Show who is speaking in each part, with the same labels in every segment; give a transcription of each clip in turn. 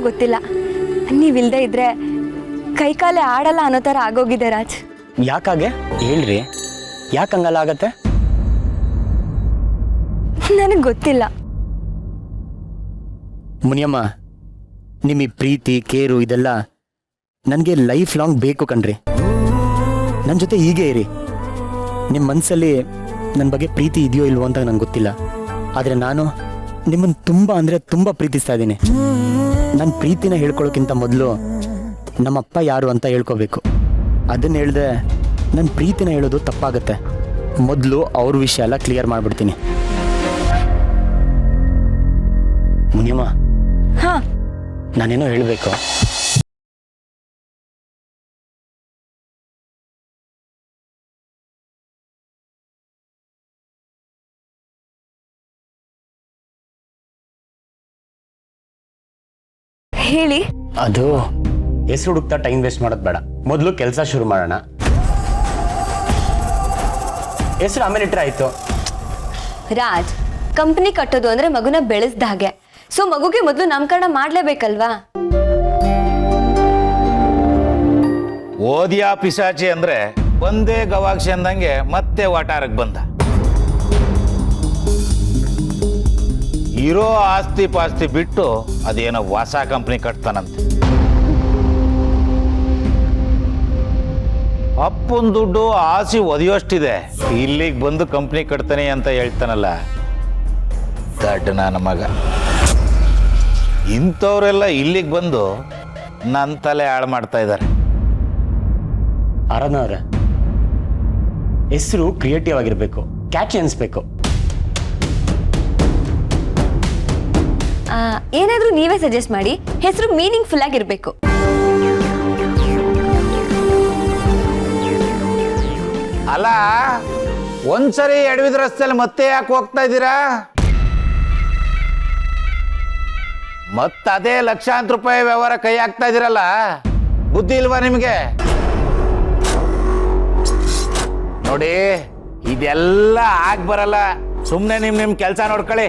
Speaker 1: ಗೊತ್ತಿಲ್ಲ. ನೀವಿಲ್ದೇ ಇದ್ರೆ ಕೈಕಾಲೆ ಆಡಲ್ಲ ಅನ್ನೋ ಥರ ಆಗೋಗಿದೆ ರಾಜ್.
Speaker 2: ಯಾಕಾಗೆ ಹೇಳ್ರಿ, ಯಾಕೆ ಹಂಗಲ್ಲ ಆಗತ್ತೆ?
Speaker 1: ನನಗೆ ಗೊತ್ತಿಲ್ಲ.
Speaker 2: ಮುನಿಯಮ್ಮ, ನಿಮ್ಮ ಪ್ರೀತಿ ಕೇರು ಇದೆಲ್ಲ ನನಗೆ ಲೈಫ್ ಲಾಂಗ್ ಬೇಕು ಕಣ್ರಿ. ನನ್ನ ಜೊತೆ ಹೀಗೆ ಇರಿ. ನಿಮ್ಮ ಮನಸ್ಸಲ್ಲಿ ನನ್ನ ಬಗ್ಗೆ ಪ್ರೀತಿ ಇದೆಯೋ ಇಲ್ವೋ ಅಂತ ನಂಗೆ ಗೊತ್ತಿಲ್ಲ, ಆದರೆ ನಾನು ನಿಮ್ಮನ್ನು ತುಂಬ ಅಂದರೆ ತುಂಬ ಪ್ರೀತಿಸ್ತಾ ಇದ್ದೀನಿ. ನನ್ನ ಪ್ರೀತಿನ ಹೇಳ್ಕೊಳ್ಳೋಕ್ಕಿಂತ ಮೊದಲು ನಮ್ಮಪ್ಪ ಯಾರು ಅಂತ ಹೇಳ್ಕೋಬೇಕು. ಅದನ್ನು ಹೇಳ್ದೆ ನನ್ನ ಪ್ರೀತಿನ ಹೇಳೋದು ತಪ್ಪಾಗುತ್ತೆ. ಮೊದಲು ಅವ್ರ ವಿಷಯ ಎಲ್ಲ ಕ್ಲಿಯರ್ ಮಾಡಿಬಿಡ್ತೀನಿ. ಮುನಿಯಮ್ಮ,
Speaker 1: ಹಾಂ,
Speaker 2: ನಾನೇನೋ ಹೇಳಬೇಕು.
Speaker 1: ಹೇಳಿ.
Speaker 2: ಅದು ಹೆಸರು ಹುಡುಕ್ತಾ ಟೈಮ್ ವೇಸ್ಟ್ ಮಾಡೋದು ಬೇಡ, ಮೊದಲು ಕೆಲಸ ಶುರು ಮಾಡೋಣ. ಹೆಸರು ಆಮೇಲೆ ಇಟ್ಟರೆ ಆಯ್ತು.
Speaker 1: ರಾಜ್, ಕಂಪ್ನಿ ಕಟ್ಟೋದು ಅಂದ್ರೆ ಮಗುನ ಬೆಳೆಸ್ದ ಹಾಗೆ. ಸೊ ಮಗುಗೆ ಮೊದಲು ನಾಮಕರಣ ಮಾಡ್ಲೇಬೇಕಲ್ವಾ?
Speaker 3: ಓದಿಯಾ ಪಿಸಾಚಿ ಅಂದ್ರೆ ಒಂದೇ ಗವಾಕ್ಷಿ ಅಂದಂಗೆ ಮತ್ತೆ ವಾಟಾರಕ್ಕೆ ಬಂದ. ಇರೋ ಆಸ್ತಿ ಪಾಸ್ತಿ ಬಿಟ್ಟು ಅದೇನೋ ಹೊಸ ಕಂಪ್ನಿ ಕಟ್ತಾನಂತೆ. ಅಪ್ಪನ ದುಡ್ಡು ಆಸಿ ಒದೆಯೋಷ್ಟಿದೆ, ಇಲ್ಲಿಗೆ ಬಂದು ಕಂಪ್ನಿ ಕಟ್ತಾನೆ ಅಂತ ಹೇಳ್ತಾನಲ್ಲ ದಡ್ಡ ನನ್ನ ಮಗ. ಇಂಥವ್ರೆಲ್ಲ ಇಲ್ಲಿಗೆ ಬಂದು ನನ್ನ ತಲೆ ಹಾಳು ಮಾಡ್ತಾ ಇದ್ದಾರೆ.
Speaker 2: ಆರಾಧನಾ ಅವರೇ, ಹೆಸರು ಕ್ರಿಯೇಟಿವ್ ಆಗಿರಬೇಕು, ಕ್ಯಾಚಿ ಅನಿಸ್ಬೇಕು.
Speaker 1: ಏನಾದ್ರೂ ನೀವೇ ಸಜೆಸ್ಟ್ ಮಾಡಿ. ಹೆಸರು ಮೀನಿಂಗ್ಫುಲ್ ಆಗಿರ್ಬೇಕು.
Speaker 3: ಅಲ್ಲ, ಒಂದ್ಸರಿ ಎಡವಿದ ರಸ್ತೆಯಲ್ಲಿ ಮತ್ತೆ ಯಾಕೆ ಹೋಗ್ತಾ ಇದ್ದೀರಾ? ಮತ್ತದೇ ಲಕ್ಷಾಂತರ ರೂಪಾಯಿ ವ್ಯವಹಾರ ಕೈ ಹಾಕ್ತಾ ಇದ್ದೀರಲ್ಲ, ಬುದ್ಧಿ ಇಲ್ವಾ ನಿಮಗೆ? ನೋಡಿ, ಇದೆಲ್ಲ ಆಗ್ ಬರಲ್ಲ. ಸುಮ್ಮನೆ ನಿಮ್ ಕೆಲಸ ನೋಡ್ಕೊಳ್ಳಿ.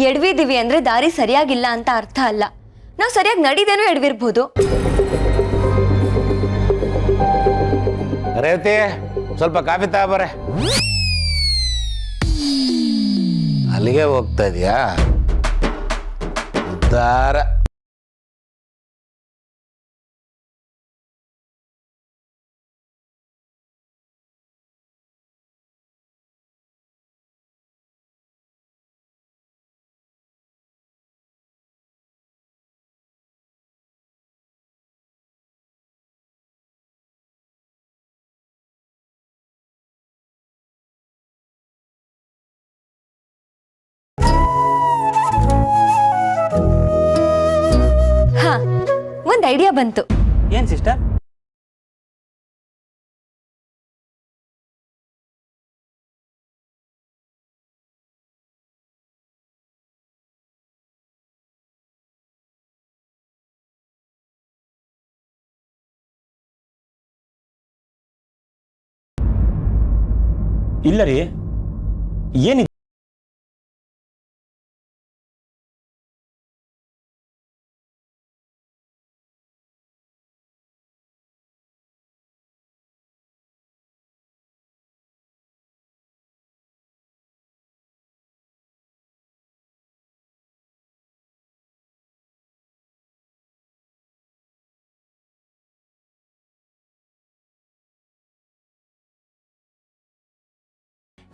Speaker 1: ಎಡವಿದೀವಿ ಅಂದ್ರೆ ದಾರಿ ಸರಿಯಾಗಿಲ್ಲ ಅಂತ ಅರ್ಥ ಅಲ್ಲ. ನಾವು ಸರಿಯಾಗಿ ನಡೀದೇನೋ ಎಡವಿರ್ಬೋದು.
Speaker 3: ರೇವತಿ, ಸ್ವಲ್ಪ ಕಾಫಿ ತಗೊಬರೆ. ಅಲ್ಲಿಗೆ ಹೋಗ್ತಾ ಇದೀಯಾ? ಉದ್ದಾರ.
Speaker 1: ಹಾ, ಒಂದ್ ಐಡಿಯಾ ಬಂತು.
Speaker 2: ಏನ್ ಸಿಸ್ಟರ್? ಇಲ್ಲ ರೀ, ಏನಿದೆ?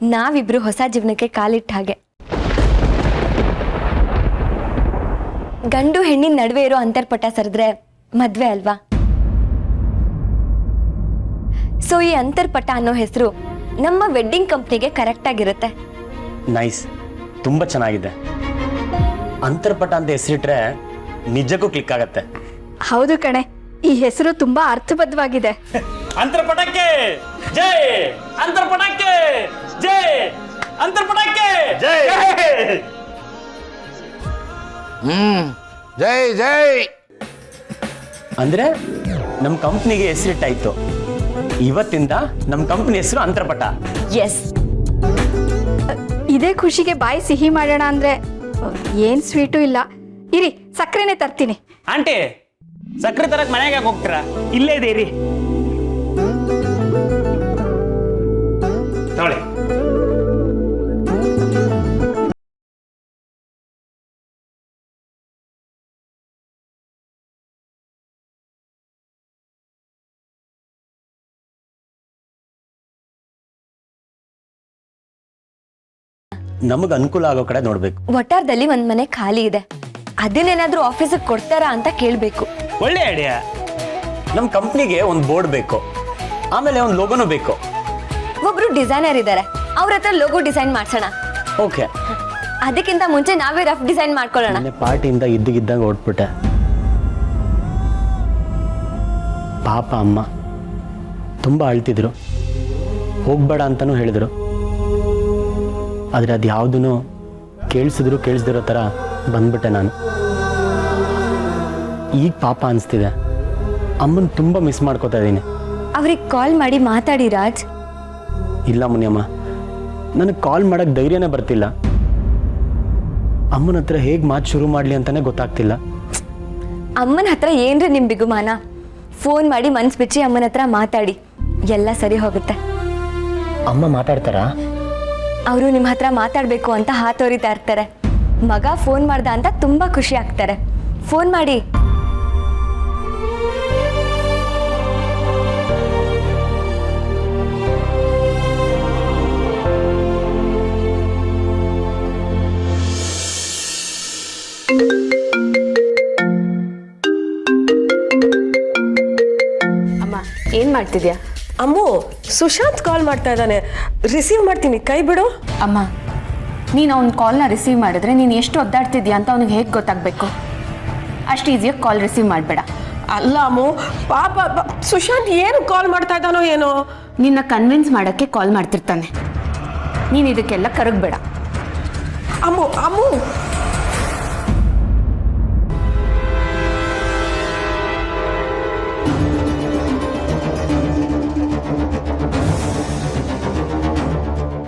Speaker 1: ನಾವಿಬ್ರು ಹೊಸ ಜೀವನಕ್ಕೆ ಕಾಲಿಟ್ಟ ಹಾಗೆ. ಗಂಡು ಹೆಣ್ಣಿನ ನಡುವೆ ಇರೋ ಅಂತರ್ಪಟ ಸರಿದ್ರೆ ಮದ್ವೆ ಅಲ್ವಾ? ಸೊ ಈ ಅಂತರ್ಪಟ ಅನ್ನೋ ಹೆಸರು ನಮ್ಮ ವೆಡ್ಡಿಂಗ್ ಕಂಪ್ನಿಗೆ ಕರೆಕ್ಟ್ ಆಗಿರುತ್ತೆ.
Speaker 2: ನೈಸ್, ತುಂಬಾ ಚೆನ್ನಾಗಿದೆ. ಅಂತರ್ಪಟ ಅಂತ ಹೆಸರಿಟ್ರೆ ನಿಜಕ್ಕೂ ಕ್ಲಿಕ್ ಆಗತ್ತೆ.
Speaker 4: ಹೌದು ಕಣೆ, ಈ ಹೆಸರು ತುಂಬಾ ಅರ್ಥಬದ್ಧವಾಗಿದೆ.
Speaker 5: ಅಂತರ್ಪಟಕ್ಕೆ ಜೈ, ಅಂತರ್ಪಟಕ್ಕೆ ಜೈ, ಅಂತರ್ಪಟಕ್ಕೆ
Speaker 3: ಜೈ. ಜೈ ಜೈ.
Speaker 2: ಅಂದ್ರೆ ನಮ್ಮ ಕಂಪ್ನಿಗೆ ಹೆಸರಿಟ್ಟಾಯ್ತು. ಇವತ್ತಿಂದ ನಮ್ಮ ಕಂಪ್ನಿ ಹೆಸರು ಅಂತರ್ಪಟ.
Speaker 1: ಎಸ್.
Speaker 4: ಇದೇ ಖುಷಿಗೆ ಬಾಯಿ ಸಿಹಿ ಮಾಡೋಣ ಅಂದ್ರೆ ಏನ್ ಸ್ವೀಟು ಇಲ್ಲ. ಇರಿ, ಸಕ್ಕರೆನೇ ತರ್ತೀನಿ.
Speaker 5: ಆಂಟಿ ಸಕ್ಕರೆ ತರಕ್ ಮನೆಗೆ ಯಾಕೆ ಹೋಗ್ತೀರಾ? ಇಲ್ಲೇ ಇದೀರಿ. ತಗೊಳ್ಳಿ.
Speaker 2: ನಮಗೆ ಅನುಕೂಲ ಆಗೋ ಕಡೆ ನೋಡ್ಬೇಕು.
Speaker 1: ಒಟ್ಟಾರದಲ್ಲಿ ಒಂದ್ ಮನೆ ಖಾಲಿ ಇದೆ, ಅದನ್ನೇನಾದ್ರೂ ಆಫೀಸಿಗೆ ಕೊಡ್ತಾರಾ ಅಂತ ಕೇಳ್ಬೇಕು.
Speaker 5: ಒಳ್ಳೆ ಐಡಿಯಾ.
Speaker 2: ನಮ್ಮ ಕಂಪ್ನಿಗೆ ಒಂದು ಬೋರ್ಡ್ ಬೇಕು, ಆಮೇಲೆ ಒಂದು ಲೋಗೋನು ಬೇಕು.
Speaker 1: ಒಬ್ರು ಡಿಸೈನರ್ ಇದ್ದಾರೆ, ಅವ್ರ ಹತ್ರ ಲೋಗೋ ಡಿಸೈನ್ ಮಾಡ್ಸೋಣ.
Speaker 2: ಓಕೆ.
Speaker 1: ಅದಕ್ಕಿಂತ ಮುಂಚೆ ನಾವೇ ರಫ್ ಡಿಸೈನ್ ಮಾಡ್ಕೊಳ್ಳೋಣ.
Speaker 2: ಮೊನ್ನೆ ಪಾರ್ಟಿಯಿಂದ ಇದ್ದಂಗೆ ಹೊಟ್ಬಿಟ್ಟೆ. ಪಾಪ ಅಮ್ಮ ತುಂಬ ಅಳ್ತಿದ್ರು, ಹೋಗ್ಬೇಡ ಅಂತಲೂ ಹೇಳಿದ್ರು. ಆದರೆ ಅದು ಯಾವುದೂ ಕೇಳಿಸ್ದಿರೋ ಥರ ಬಂದ್ಬಿಟ್ಟೆ ನಾನು. ಈಗ ಪಾಪ ಅನಿಸ್ತಿದೆ, ಅಮ್ಮನ ತುಂಬ ಮಿಸ್ ಮಾಡ್ಕೋತಾ ಇದ್ದೀನಿ.
Speaker 1: ಅವ್ರಿಗೆ ಕಾಲ್ ಮಾಡಿ ಮಾತಾಡಿ ರಾಜ್.
Speaker 2: ಇಲ್ಲ ಮುನಿಯಮ್ಮ, ನನಗೆ ಕಾಲ್ ಮಾಡೋಕ್ಕೆ ಧೈರ್ಯನೇ ಬರ್ತಿಲ್ಲ. ಅಮ್ಮನ ಹತ್ರ ಹೇಗೆ ಮಾತು ಶುರು ಮಾಡಲಿ ಅಂತಲೇ ಗೊತ್ತಾಗ್ತಿಲ್ಲ.
Speaker 1: ಅಮ್ಮನ ಹತ್ರ ಏನ್ರಿ ನಿಮ್ ಬಿಗುಮಾನ? ಫೋನ್ ಮಾಡಿ ಮನ್ಸ್ ಬಿಚ್ಚಿ ಅಮ್ಮನ ಹತ್ರ ಮಾತಾಡಿ, ಎಲ್ಲ ಸರಿ ಹೋಗುತ್ತೆ.
Speaker 2: ಅಮ್ಮ ಮಾತಾಡ್ತಾರಾ?
Speaker 1: ಅವರು ನಿಮ್ಮ ಹತ್ರ ಮಾತಾಡ್ಬೇಕು ಅಂತ ಹಾತೋರಿತಾ ಇರ್ತಾರೆ. ಮಗ ಫೋನ್ ಮಾಡ್ದ ಅಂತ ತುಂಬಾ ಖುಷಿ ಆಗ್ತಾರೆ. ಫೋನ್ ಮಾಡಿ.
Speaker 6: ಅಮ್ಮ ಏನ್ ಮಾಡ್ತಿದ್ಯಾ?
Speaker 7: ಅಮ್ಮು, ಸುಶಾಂತ್ ಕಾಲ್ ಮಾಡ್ತಾ ಇದ್ದಾನೆ, ರಿಸೀವ್ ಮಾಡ್ತೀನಿ, ಕೈ ಬಿಡು.
Speaker 6: ಅಮ್ಮ ನೀನು ಅವ್ನ ಕಾಲ್ನ ರಿಸೀವ್ ಮಾಡಿದ್ರೆ ನೀನು ಎಷ್ಟು ಒದ್ದಾಡ್ತಿದ್ಯಾ ಅಂತ ಅವ್ನಿಗೆ ಹೇಗೆ ಗೊತ್ತಾಗಬೇಕು? ಅಷ್ಟು ಈಸಿಯಾಗಿ ಕಾಲ್ ರಿಸೀವ್ ಮಾಡಬೇಡ.
Speaker 7: ಅಲ್ಲ ಅಮ್ಮು, ಪಾಪ ಸುಶಾಂತ್ ಏನು ಕಾಲ್ ಮಾಡ್ತಾ ಇದ್ದಾನೋ ಏನೋ.
Speaker 6: ನಿನ್ನ ಕನ್ವಿನ್ಸ್ ಮಾಡೋಕ್ಕೆ ಕಾಲ್ ಮಾಡ್ತಿರ್ತಾನೆ. ನೀನು ಇದಕ್ಕೆಲ್ಲ ಕರಗಬೇಡ.
Speaker 7: ಅಮ್ಮು ಅಮ್ಮು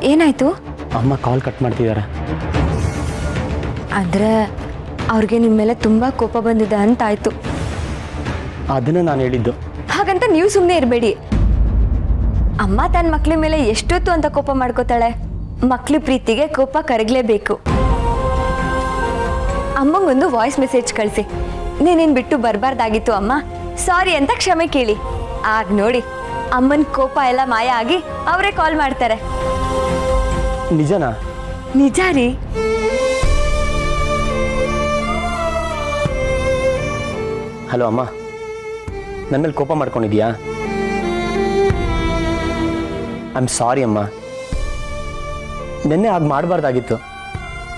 Speaker 1: ಏನಾಯ್ತು?
Speaker 2: ಅಮ್ಮ ಕಾಲ್ ಕಟ್ ಮಾಡ್ತಿದ್ದಾರೆ.
Speaker 1: ಆದ್ರೆ ಅವ್ರಿಗೆ ನಿಮ್ಮ ಮೇಲೆ ತುಂಬಾ ಕೋಪ ಬಂದಿದೆ ಅಂತ ಆಯ್ತು.
Speaker 2: ಅದನ್ನು ನಾನು ಹೇಳಿದ್ದು.
Speaker 1: ಹಾಗಂತ ನೀವು ಸುಮ್ಮನೆ ಇರಬೇಡಿ. ಅಮ್ಮ ತನ್ನ ಮಕ್ಳ ಮೇಲೆ ಎಷ್ಟೊತ್ತು ಅಂತ ಕೋಪ ಮಾಡ್ಕೋತಾಳೆ. ಮಕ್ಳ ಪ್ರೀತಿಗೆ ಕೋಪ ಕರಗಲೇಬೇಕು. ಅಮ್ಮಂಗೊಂದು ವಾಯ್ಸ್ ಮೆಸೇಜ್ ಕಳಿಸಿ, ನೀನೇನು ಬಿಟ್ಟು ಬರಬಾರ್ದಾಗಿತ್ತು ಅಮ್ಮ, ಸಾರಿ ಅಂತ ಕ್ಷಮೆ ಕೇಳಿ. ಆಗ ನೋಡಿ ಅಮ್ಮನ ಕೋಪ ಎಲ್ಲ ಮಾಯ ಆಗಿ ಅವರೇ ಕಾಲ್ ಮಾಡ್ತಾರೆ.
Speaker 2: ನಿಜನಾ?
Speaker 1: ನಿಜ ರೀ.
Speaker 2: ಹಲೋ ಅಮ್ಮ, ನನ್ನ ಮೇಲೆ ಕೋಪ ಮಾಡ್ಕೊಂಡಿದ್ಯಾ? ಐ ಆಮ್ ಸಾರಿ ಅಮ್ಮ. ನಿನ್ನೆ ಹಾಗೆ ಮಾಡಬಾರ್ದಾಗಿತ್ತು,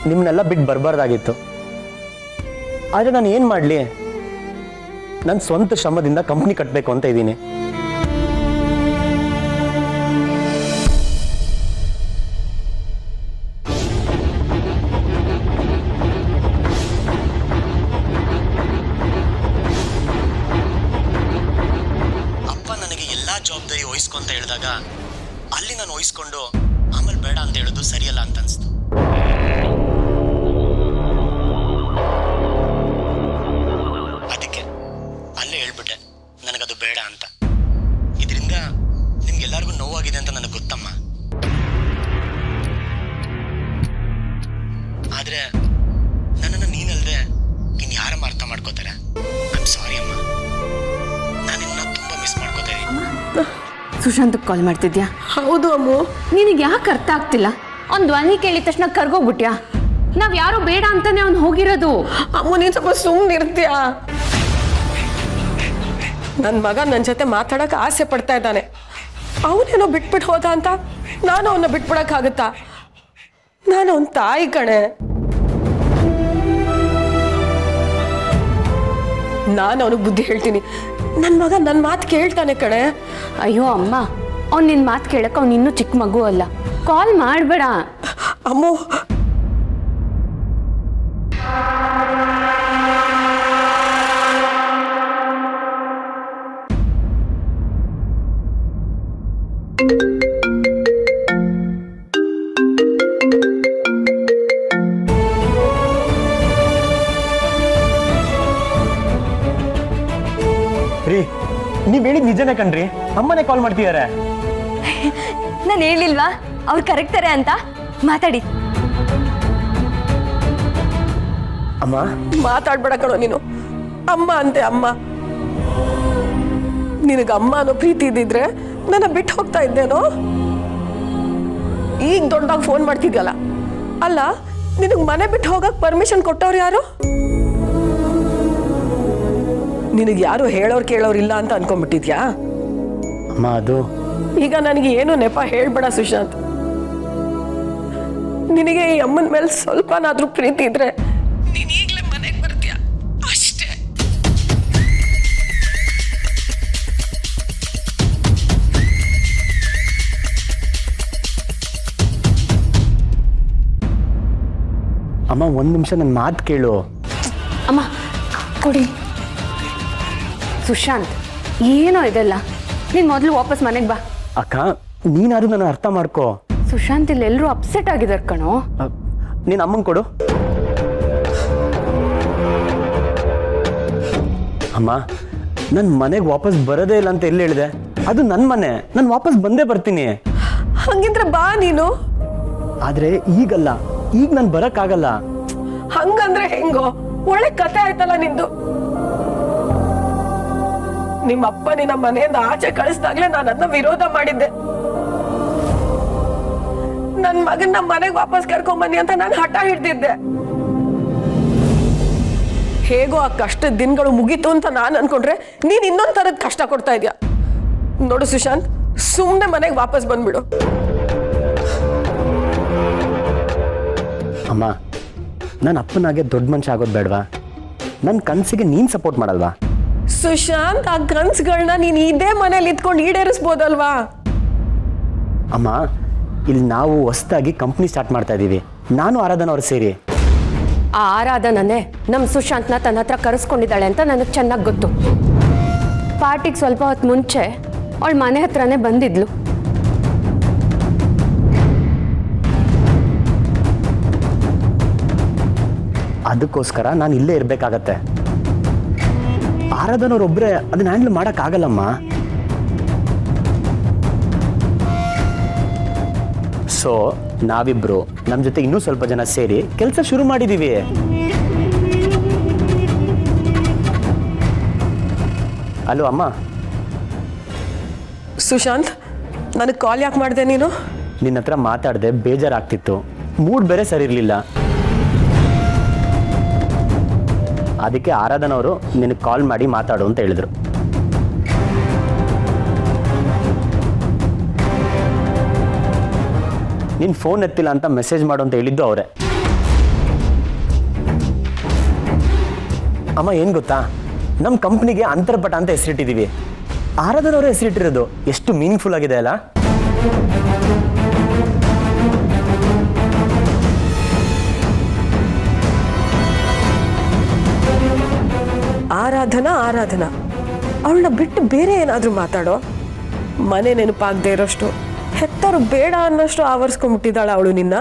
Speaker 2: ನಿಮ್ಮನ್ನೆಲ್ಲ ಬಿಟ್ಟು ಬರಬಾರ್ದಾಗಿತ್ತು. ಆದರೆ ನಾನು ಏನು ಮಾಡಲಿ? ನನ್ನ ಸ್ವಂತ ಶ್ರಮದಿಂದ ಕಂಪ್ನಿ ಕಟ್ಟಬೇಕು ಅಂತ ಇದ್ದೀನಿ. ಅಪ್ಪ ನನಗೆ ಎಲ್ಲ ಜವಾಬ್ದಾರಿ ವಹಿಸ್ಕೊಂತ ಹೇಳಿದಾಗ ಅಲ್ಲಿ ನಾನು ವಹಿಸ್ಕೊಂಡು ಆಮೇಲೆ ಬೇಡ ಅಂತ ಹೇಳೋದು ಸರಿಯಲ್ಲ ಅಂತ ಅನಿಸ್ತು. ಅದಕ್ಕೆ ಅಲ್ಲೇ ಹೇಳ್ಬಿಟ್ಟೆ ನನಗದು ಬೇಡ ಅಂತ. ಇದರಿಂದ ನಿಮ್ಗೆಲ್ಲರಿಗೂ ನೋವಾಗಿದೆ ಅಂತ ನನಗೆ ಗೊತ್ತಮ್ಮ. ಆದರೆ ನನ್ನನ್ನು ನೀನಲ್ಲದೆ ಇನ್ಯಾರಮ್ಮ ಅರ್ಥ ಮಾಡ್ಕೋತಾರೆ? ಐ ಆಮ್ ಸಾರಿ ಅಮ್ಮ, ನಾನು ನಿನ್ನ ತುಂಬ ಮಿಸ್ ಮಾಡ್ಕೋತಾ ಇದ್ದೀನಿ.
Speaker 6: ಸುಶಾಂತ್ಗೆ ಕಾಲ್ ಮಾಡ್ತಿದ್ಯಾ?
Speaker 7: ಹೌದು ಅಮ್ಮು.
Speaker 6: ನಿನಗೆ ಯಾಕೆ ಅರ್ಥ ಆಗ್ತಿಲ್ಲ? ಅವ್ನ ಧ್ವನಿ ಕೇಳಿದ ತಕ್ಷಣ ಕರ್ಗೋಗ್ಬಿಟ್ಯಾ? ನಾವ್ ಯಾರು ಬೇಡ ಅಂತಾನೆ ಅವ್ನು ಹೋಗಿರೋದು.
Speaker 7: ಅಮ್ಮು, ನೀನು ಸ್ವಲ್ಪ ಸುಮ್ಮನೆ ಇರ್ತೀಯಾ? ನನ್ನ ಮಗ ನನ್ನ ಜೊತೆ ಮಾತಾಡೋಕೆ ಆಸೆ ಪಡ್ತಾ ಇದ್ದಾನೆ. ಅವನೇನೋ ಬಿಟ್ಬಿಟ್ಟು ಹೋದ ಅಂತ ನಾನು ಅವನ್ನ ಬಿಟ್ಬಿಡೋಕ್ಕಾಗುತ್ತಾ? ನಾನು ಅವನ ತಾಯಿ ಕಣೆ. ನಾನು ಅವನಿಗೆ ಬುದ್ಧಿ ಹೇಳ್ತೀನಿ. ನನ್ನ ಮಗ ನನ್ನ ಮಾತು ಕೇಳ್ತಾನೆ ಕಣೆ.
Speaker 6: ಅಯ್ಯೋ ಅಮ್ಮ, ಅವ್ನು ನಿನ್ನ ಮಾತು ಕೇಳಕ್ಕೆ ಅವ್ನು ಇನ್ನೂ ಚಿಕ್ಕ ಮಗು ಅಲ್ಲ. ಕಾಲ್ ಮಾಡಬೇಡ
Speaker 7: ಅಮ್ಮು.
Speaker 2: ನಿಜನೇ ಕಣ್ರಿ, ಅಮ್ಮನೇ ಕಾಲ್ ಮಾಡ್ತಿದ್ದಾರೆ.
Speaker 1: ನಾನು ಹೇಳಿಲ್ವಾ ಅವ್ರು ಕರೆಕ್ತಾರೆ ಅಂತ? ಮಾತಾಡಿ.
Speaker 2: ಅಮ್ಮ
Speaker 7: ಮಾತಾಡ್ಬೇಡ ಕಣೋ ನೀನು. ಅಮ್ಮ ಅಂತೆ ಅಮ್ಮ. ನಿನಗೆ ಅಮ್ಮ ಅನ್ನೋ ಪ್ರೀತಿ ಇದ್ದಿದ್ರೆ ನನ್ನ ಬಿಟ್ಟು ಹೋಗ್ತಾ ಇದ್ದೇನೋ? ಈಗ ದೊಡ್ಡದಾಗ ಫೋನ್ ಮಾಡ್ತಿದ್ಯಲ್ಲ. ಅಲ್ಲ, ನಿನಗೆ ಮನೆ ಬಿಟ್ಟು ಹೋಗಕ್ ಪರ್ಮಿಷನ್ ಕೊಟ್ಟವ್ರು ಯಾರು? ನಿನಗೆ ಯಾರು ಹೇಳೋರು ಕೇಳೋರು ಇಲ್ಲ ಅಂತ ಅನ್ಕೊಂಡ್ಬಿಟ್ಟಿದ್ಯಾ?
Speaker 2: ಅಮ್ಮ ಅದು
Speaker 7: ಈಗ ನನಗೆ ಏನು ನೆಪ ಹೇಳ್ಬೇಡ ಸುಶಾಂತ್. ನಿನಗೆ ಈ ಅಮ್ಮನ ಮೇಲೆ ಸ್ವಲ್ಪನಾದ್ರೂ ಪ್ರೀತಿ ಇದ್ರೆ ನೀನ್ ಈಗಲೇ ಮನೆಗೆ ಬರ್ತೀಯ ಅಷ್ಟೇ.
Speaker 2: ಅಮ್ಮ ಒಂದು ನಿಮಿಷ ನನ್ನ ಮಾತು ಕೇಳು.
Speaker 6: ಅಮ್ಮ ಕೊಡಿ. ಸುಶಾಂತ್, ಏನೋ ಇದೆಲ್ಲ. ನೀನು ಮೊದಲು ವಾಪಸ್ ಮನೆಗೆ ಬಾ.
Speaker 2: ಅಕ್ಕ, ನೀನಾದ್ರೂ ನನ್ನ ಅರ್ಥ ಮಾಡ್ಕೋ.
Speaker 6: ಸುಶಾಂತ್, ಇಲ್ಲಿ ಎಲ್ಲರೂ ಅಪ್ಸೆಟ್ ಆಗಿದ್ದಾರೆ ಕಣೋ.
Speaker 2: ನೀನು ಅಮ್ಮಂಗೆ ಕೊಡು. ಅಮ್ಮ, ನನ್ನ ಮನೆಗೆ ವಾಪಸ್ ಬರೋದೇ ಇಲ್ಲ ಅಂತ ಎಲ್ಲಿ ಹೇಳಿದೆ? ಅದು ನನ್ನ ಮನೆ, ನಾನು ವಾಪಸ್ ಬಂದೇ ಬರ್ತೀನಿ.
Speaker 7: ಹಂಗಿದ್ರೆ ಬಾ ನೀನು.
Speaker 2: ಆದ್ರೆ ಈಗಲ್ಲ, ಈಗ ನಾನು ಬರಕ್ಕಾಗಲ್ಲ.
Speaker 7: ಹಂಗಂದ್ರೆ ಹೆಂಗೋ? ಒಳ್ಳೆ ಕತೆ ಆಯ್ತಲ್ಲ ನಿಂದು. ನಿಮ್ಮಪ್ಪ ನಿನ್ನ ಮನೆಯಿಂದ ಆಚೆ ಕಳಿಸ್ದಾಗ್ಲೇ ನಾನು ಅದನ್ನ ವಿರೋಧ ಮಾಡಿದ್ದೆ. ನನ್ ಮಗನ್ನ ಮನೆಗೆ ವಾಪಸ್ ಕರ್ಕೊಂಬನ್ನಿ ಅಂತ ನಾನು ಹಠ ಹಿಡ್ದಿದ್ದೆ. ಹೇಗೋ ಆ ಕಷ್ಟದ ದಿನಗಳು ಮುಗೀತು ಅಂತ ನಾನು ಅನ್ಕೊಂಡ್ರೆ ನೀನ್ ಇನ್ನೊಂದ್ ತರದ್ ಕಷ್ಟ ಕೊಡ್ತಾ ಇದ್ಯಾ. ನೋಡು ಸುಶಾಂತ್, ಸುಮ್ನೆ ಮನೆಗೆ ವಾಪಸ್ ಬಂದ್ಬಿಡು.
Speaker 2: ಅಮ್ಮ, ನನ್ನ ಅಪ್ಪನಾಗೆ ದೊಡ್ಡ ಮನುಷ್ಯ ಆಗೋದು ಬೇಡವಾ? ನನ್ನ ಕನಸಿಗೆ ನೀನು ಸಪೋರ್ಟ್ ಮಾಡಲ್ವಾ?
Speaker 7: ಸುಶಾಂತ್, ಆ ಕನ್ಸುಗಳನ್ನ ನೀನ್ ಇದೇ ಮನೇಲಿ ಇದ್ಕೊಂಡು ಈಡೇರಿಸ್ಬೋದಲ್ವಾ?
Speaker 2: ಅಮ್ಮ, ಇಲ್ಲಿ ನಾವು ಹೊಸದಾಗಿ ಕಂಪ್ನಿ ಸ್ಟಾರ್ಟ್ ಮಾಡ್ತಾ ಇದ್ದೀವಿ, ನಾನು ಆರಾಧನಾ ಅವ್ರು ಸೇರಿ.
Speaker 6: ಆ ಆರಾಧನನೇ ನಮ್ಮ ಸುಶಾಂತ್ನ ತನ್ನ ಹತ್ರ ಕರೆಸ್ಕೊಂಡಿದ್ದಾಳೆ ಅಂತ ನನಗೆ ಚೆನ್ನಾಗಿ ಗೊತ್ತು. ಪಾರ್ಟಿಗೆ ಸ್ವಲ್ಪ ಹೊತ್ತು ಮುಂಚೆ ಅವಳ ಮನೆ ಹತ್ರನೇ ಬಂದಿದ್ಲು.
Speaker 2: ಅದಕ್ಕೋಸ್ಕರ ನಾನು ಇಲ್ಲೇ ಇರಬೇಕಾಗತ್ತೆ. ಆರಾಧನವ್ರೊಬ್ಬರೇ ಅದನ್ನ ಹ್ಯಾಂಡಲ್ ಮಾಡೋಕ್ಕಾಗಲ್ಲಮ್ಮ. ಸೊ ನಾವಿಬ್ರು ನಮ್ಮ ಜೊತೆ ಇನ್ನೂ ಸ್ವಲ್ಪ ಜನ ಸೇರಿ ಕೆಲಸ ಶುರು ಮಾಡಿದ್ದೀವಿ. ಅಲ್ಲೋ ಅಮ್ಮ.
Speaker 7: ಸುಶಾಂತ್, ನನಗೆ ಕಾಲ್ ಯಾಕೆ ಮಾಡಿದೆ ನೀನು?
Speaker 2: ನಿನ್ನ ಹತ್ರ ಮಾತಾಡದೆ ಬೇಜಾರಾಗ್ತಿತ್ತು, ಮೂಡ್ ಬೇರೆ ಸರಿ ಇರಲಿಲ್ಲ. ಅದಕ್ಕೆ ಆರಾಧನವರು ನಿನಗೆ ಕಾಲ್ ಮಾಡಿ ಮಾತಾಡು ಅಂತ ಹೇಳಿದ್ರು. ನಿನ್ನ ಫೋನ್ ಎತ್ತಿಲ್ಲ ಅಂತ ಮೆಸೇಜ್ ಮಾಡು ಅಂತ ಹೇಳಿದ್ದು ಅವರೇ. ಅಮ್ಮ, ಏನು ಗೊತ್ತಾ, ನಮ್ಮ ಕಂಪ್ನಿಗೆ ಅಂತರ್ಪಟ ಅಂತ ಹೆಸರಿಟ್ಟಿದ್ದೀವಿ. ಆರಾಧನವರೇ ಹೆಸರಿಟ್ಟಿರೋದು. ಎಷ್ಟು ಮೀನಿಂಗ್ಫುಲ್ ಆಗಿದೆ ಅಲ್ಲ?
Speaker 7: ಆರಾಧನಾ ಆರಾಧನಾ ಅವಳನ್ನ ಬಿಟ್ಟು ಬೇರೆ ಏನಾದರೂ ಮಾತಾಡೋ. ಮನೆ ನೆನಪಾಗದೆ ಇರೋಷ್ಟು, ಹೆತ್ತರು ಬೇಡ ಅನ್ನೋಷ್ಟು ಆವರಿಸ್ಕೊಂಡ್ಬಿಟ್ಟಿದ್ದಾಳ ಅವಳು ನಿನ್ನ.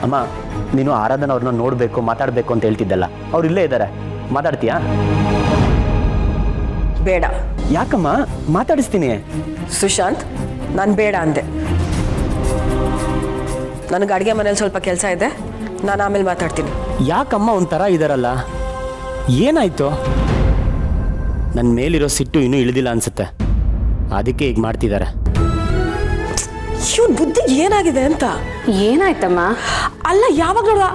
Speaker 2: ಅಮ್ಮ, ನೀನು ಆರಾಧನಾ ಅವ್ರನ್ನ ನೋಡಬೇಕು, ಮಾತಾಡಬೇಕು ಅಂತ ಹೇಳ್ತಿದ್ದಲ್ಲ, ಅವ್ರು ಇಲ್ಲೇ ಇದ್ದಾರೆ. ಮಾತಾಡ್ತೀಯಾ?
Speaker 7: ಬೇಡ.
Speaker 2: ಯಾಕಮ್ಮ? ಮಾತಾಡಿಸ್ತೀನಿ.
Speaker 7: ಸುಶಾಂತ್, ನಾನು ಬೇಡ ಅಂದೆ. ನನಗೆ ಅಡುಗೆ ಮನೇಲಿ ಸ್ವಲ್ಪ ಕೆಲಸ ಇದೆ, ನಾನು ಆಮೇಲೆ ಮಾತಾಡ್ತೀನಿ.
Speaker 2: ಯಾಕಮ್ಮ ಒಂಥರ ಇದಾರಲ್ಲ? ಏನಾಯ್ತು? ನನ್ನ ಮೇಲಿರೋ ಸಿಟ್ಟು ಇನ್ನೂ ಇಳಿದಿಲ್ಲ ಅನ್ಸುತ್ತೆ, ಅದಕ್ಕೆ ಈಗ ಮಾಡ್ತಿದ್ದಾರೆ.
Speaker 7: ಇವನ್ ಬುದ್ಧಿ ಏನಾಗಿದೆ ಅಂತ.
Speaker 6: ಏನಾಯ್ತಮ್ಮ?
Speaker 7: ಅಲ್ಲ, ಯಾವಾಗಲೂ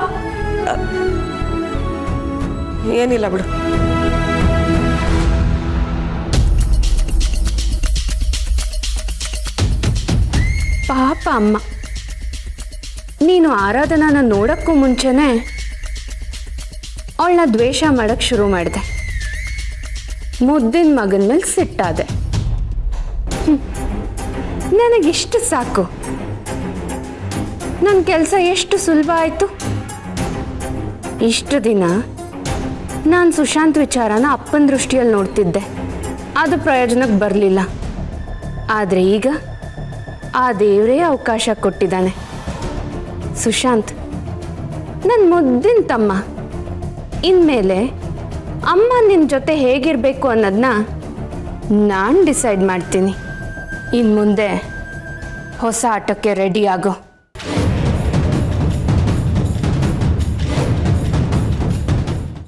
Speaker 7: ಏನಿಲ್ಲ ಬಿಡು.
Speaker 6: ಪಾಪ ಅಮ್ಮ, ನೀನು ಆರಾಧನಾನ ನೋಡೋಕ್ಕೂ ಮುಂಚೆನೆ ಅವಳನ್ನ ದ್ವೇಷ ಮಾಡೋಕ್ಕೆ ಶುರು ಮಾಡಿದೆ. ಮುದ್ದಿನ ಮಗನ ಮೇಲೆ ಸಿಟ್ಟಾದೆ. ನನಗಿಷ್ಟು ಸಾಕು, ನನ್ನ ಕೆಲಸ ಎಷ್ಟು ಸುಲಭ ಆಯಿತು. ಇಷ್ಟು ದಿನ ನಾನು ಸುಶಾಂತ್ ವಿಚಾರನ ಅಪ್ಪನ ದೃಷ್ಟಿಯಲ್ಲಿ ನೋಡ್ತಿದ್ದೆ, ಅದು ಪ್ರಯೋಜನಕ್ಕೆ ಬರಲಿಲ್ಲ. ಆದರೆ ಈಗ ಆ ದೇವರೇ ಅವಕಾಶ ಕೊಟ್ಟಿದ್ದಾನೆ. ಸುಶಾಂತ್, ನನ್ನ ಮುದ್ದಿನ ತಮ್ಮ, ಇನ್ಮೇಲೆ ಅಮ್ಮ ನಿನ್ನ ಜೊತೆ ಹೇಗಿರಬೇಕು ಅನ್ನೋದನ್ನ ನಾನು ಡಿಸೈಡ್ ಮಾಡ್ತೀನಿ. ಇನ್ನು ಮುಂದೆ ಹೊಸ ಆಟಕ್ಕೆ ರೆಡಿ ಆಗೋ.